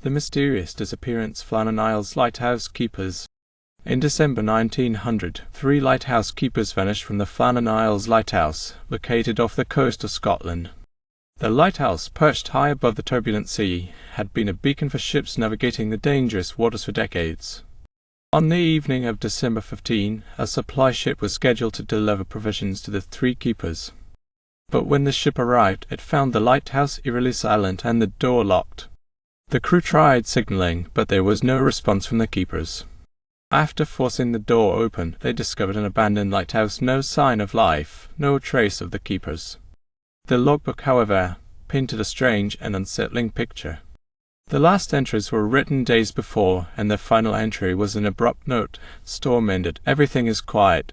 The mysterious disappearance Flannan Isles lighthouse keepers. In December 1900, 3 lighthouse keepers vanished from the Flannan Isles lighthouse, located off the coast of Scotland. The lighthouse, perched high above the turbulent sea, had been a beacon for ships navigating the dangerous waters for decades. On the evening of December 15, a supply ship was scheduled to deliver provisions to the 3 keepers. But when the ship arrived, it found the lighthouse eerily silent and the door locked. The crew tried signaling, but there was no response from the keepers. After forcing the door open, they discovered an abandoned lighthouse, no sign of life, no trace of the keepers. The logbook, however, painted a strange and unsettling picture. The last entries were written days before, and the final entry was an abrupt note: "Storm ended, everything is quiet."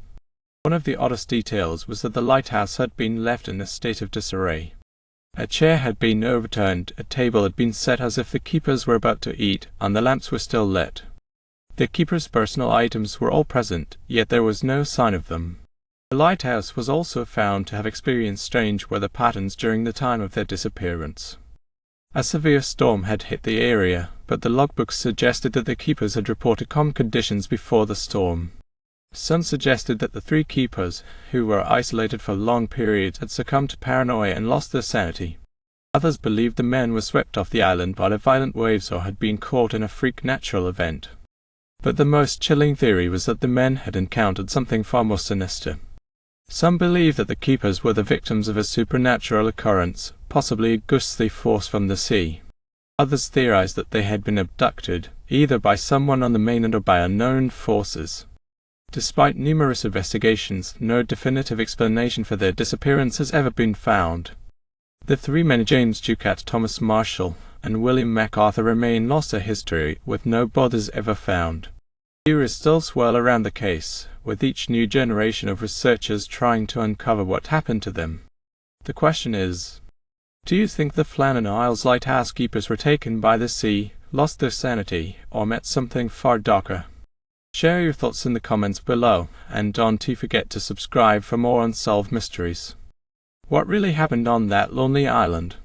One of the oddest details was that the lighthouse had been left in a state of disarray. A chair had been overturned, a table had been set as if the keepers were about to eat, and the lamps were still lit. The keepers' personal items were all present, yet there was no sign of them. The lighthouse was also found to have experienced strange weather patterns during the time of their disappearance. A severe storm had hit the area, but the logbooks suggested that the keepers had reported calm conditions before the storm. Some suggested that the 3 keepers, who were isolated for long periods, had succumbed to paranoia and lost their sanity. Others believed the men were swept off the island by the violent waves or had been caught in a freak natural event. But the most chilling theory was that the men had encountered something far more sinister. Some believed that the keepers were the victims of a supernatural occurrence, possibly a ghostly force from the sea. Others theorized that they had been abducted, either by someone on the mainland or by unknown forces. Despite numerous investigations, no definitive explanation for their disappearance has ever been found. The 3 men, James Ducat, Thomas Marshall, and William MacArthur, remain lost to history, with no bodies ever found. Theories still swirl around the case, with each new generation of researchers trying to uncover what happened to them. The question is, do you think the Flannan Isles lighthouse keepers were taken by the sea, lost their sanity, or met something far darker? Share your thoughts in the comments below, and don't forget to subscribe for more unsolved mysteries. What really happened on that lonely island?